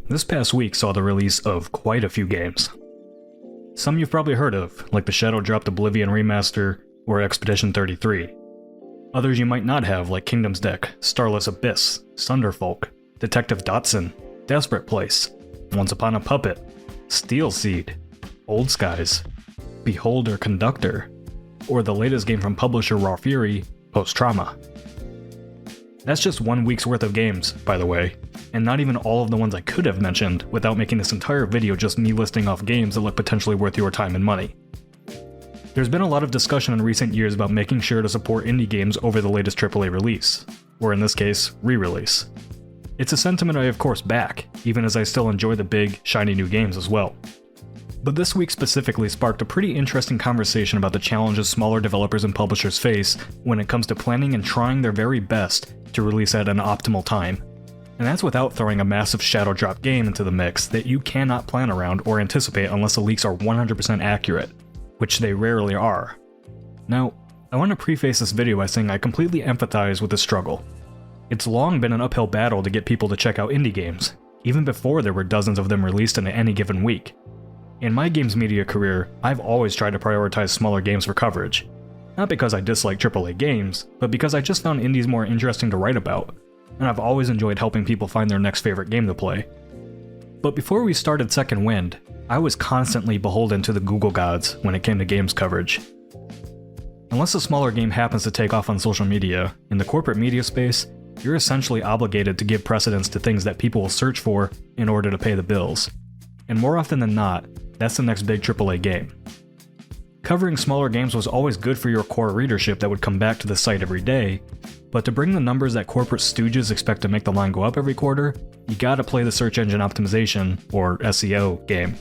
This past week saw the release of quite a few games. Some you've probably heard of, like the Shadow-dropped Oblivion remaster or Expedition 33. Others you might not have, like Kingdom's Deck, Starless Abyss, Sunderfolk, Detective Dotson, Desperate Place, Once Upon a Puppet, Steel Seed, Old Skies, Beholder Conductor, or the latest game from publisher Raw Fury, Post Trauma. That's just 1 week's worth of games, by the way, and not even all of the ones I could have mentioned without making this entire video just me listing off games that look potentially worth your time and money. There's been a lot of discussion in recent years about making sure to support indie games over the latest AAA release, or in this case, re-release. It's a sentiment I of course back, even as I still enjoy the big, shiny new games as well. But this week specifically sparked a pretty interesting conversation about the challenges smaller developers and publishers face when it comes to planning and trying their very best to release at an optimal time. And that's without throwing a massive shadow drop game into the mix that you cannot plan around or anticipate unless the leaks are 100% accurate, which they rarely are. Now, I want to preface this video by saying I completely empathize with this struggle. It's long been an uphill battle to get people to check out indie games, even before there were dozens of them released in any given week. In my games media career, I've always tried to prioritize smaller games for coverage. Not because I dislike AAA games, but because I just found indies more interesting to write about, and I've always enjoyed helping people find their next favorite game to play. But before we started Second Wind, I was constantly beholden to the Google gods when it came to games coverage. Unless a smaller game happens to take off on social media, in the corporate media space, you're essentially obligated to give precedence to things that people will search for in order to pay the bills. And more often than not, that's the next big AAA game. Covering smaller games was always good for your core readership that would come back to the site every day, but to bring the numbers that corporate stooges expect to make the line go up every quarter, you gotta play the search engine optimization, or SEO, game.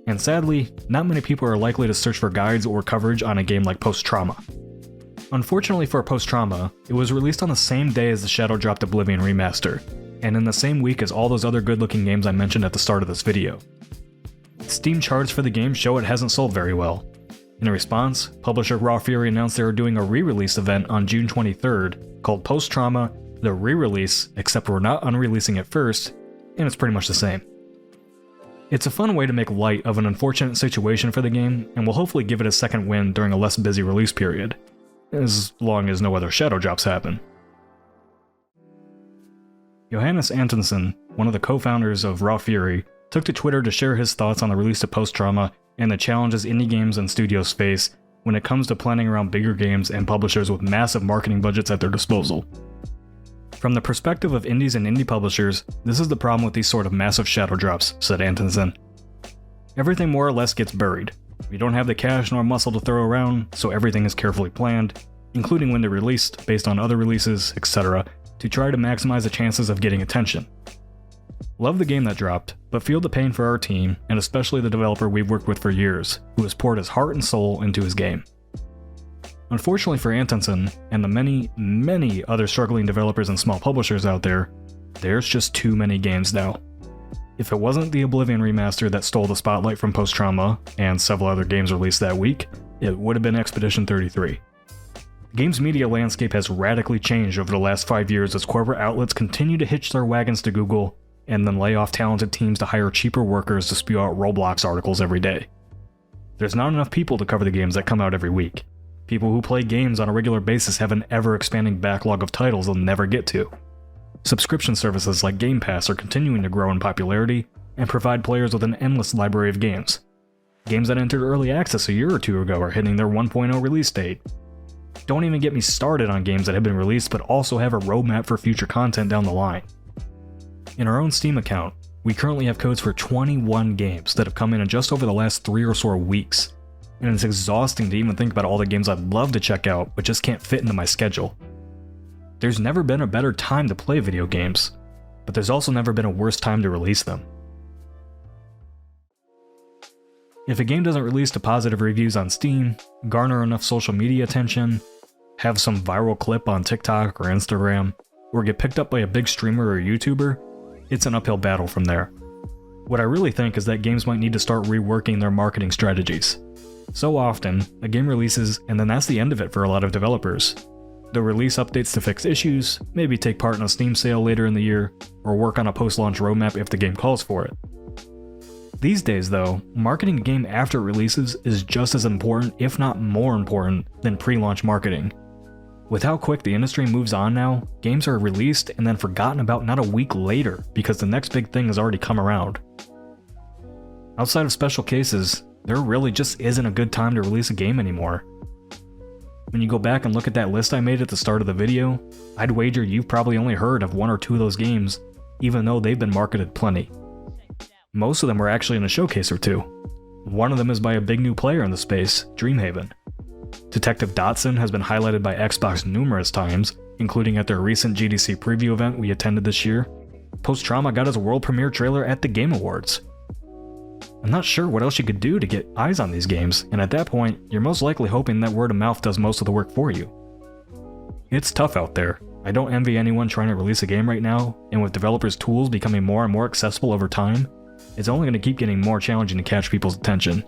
And sadly, not many people are likely to search for guides or coverage on a game like Post Trauma. Unfortunately for Post Trauma, it was released on the same day as the Shadow-dropped Oblivion remaster, and in the same week as all those other good-looking games I mentioned at the start of this video. Steam charts for the game show it hasn't sold very well. In response, publisher Raw Fury announced they were doing a re-release event on June 23rd called Post Trauma, the re-release, except we're not unreleasing it first, and it's pretty much the same. It's a fun way to make light of an unfortunate situation for the game, and will hopefully give it a second win during a less busy release period, as long as no other shadow drops happen. Johannes Antonsen, one of the co-founders of Raw Fury, took to Twitter to share his thoughts on the release of Post Trauma and the challenges indie games and studios face when it comes to planning around bigger games and publishers with massive marketing budgets at their disposal. From the perspective of indies and indie publishers, this is the problem with these sort of massive shadow drops, said Antonsen. Everything more or less gets buried. We don't have the cash nor muscle to throw around, so everything is carefully planned, including when they're released, based on other releases, etc., to try to maximize the chances of getting attention. Love the game that dropped, but feel the pain for our team, and especially the developer we've worked with for years, who has poured his heart and soul into his game. Unfortunately for Antonsen, and the many, many other struggling developers and small publishers out there, there's just too many games now. If it wasn't the Oblivion remaster that stole the spotlight from Post Trauma, and several other games released that week, it would have been Expedition 33. The games media landscape has radically changed over the last 5 years as corporate outlets continue to hitch their wagons to Google, and then lay off talented teams to hire cheaper workers to spew out Roblox articles every day. There's not enough people to cover the games that come out every week. People who play games on a regular basis have an ever-expanding backlog of titles they'll never get to. Subscription services like Game Pass are continuing to grow in popularity and provide players with an endless library of games. Games that entered early access a year or two ago are hitting their 1.0 release date. Don't even get me started on games that have been released but also have a roadmap for future content down the line. In our own Steam account, we currently have codes for 21 games that have come in just over the last 3 or so weeks, and it's exhausting to even think about all the games I'd love to check out but just can't fit into my schedule. There's never been a better time to play video games, but there's also never been a worse time to release them. If a game doesn't release to positive reviews on Steam, garner enough social media attention, have some viral clip on TikTok or Instagram, or get picked up by a big streamer or YouTuber, it's an uphill battle from there. What I really think is that games might need to start reworking their marketing strategies. So often, a game releases and then that's the end of it for a lot of developers. They'll release updates to fix issues, maybe take part in a Steam sale later in the year, or work on a post-launch roadmap if the game calls for it. These days though, marketing a game after it releases is just as important, if not more important, than pre-launch marketing. With how quick the industry moves on now, games are released and then forgotten about not a week later because the next big thing has already come around. Outside of special cases, there really just isn't a good time to release a game anymore. When you go back and look at that list I made at the start of the video, I'd wager you've probably only heard of 1 or 2 of those games, even though they've been marketed plenty. Most of them were actually in a showcase or 2. One of them is by a big new player in the space, Dreamhaven. Detective Dotson has been highlighted by Xbox numerous times, including at their recent GDC preview event we attended this year. Post Trauma got his world premiere trailer at the Game Awards. I'm not sure what else you could do to get eyes on these games, and at that point, you're most likely hoping that word of mouth does most of the work for you. It's tough out there. I don't envy anyone trying to release a game right now, and with developers' tools becoming more and more accessible over time, it's only going to keep getting more challenging to catch people's attention.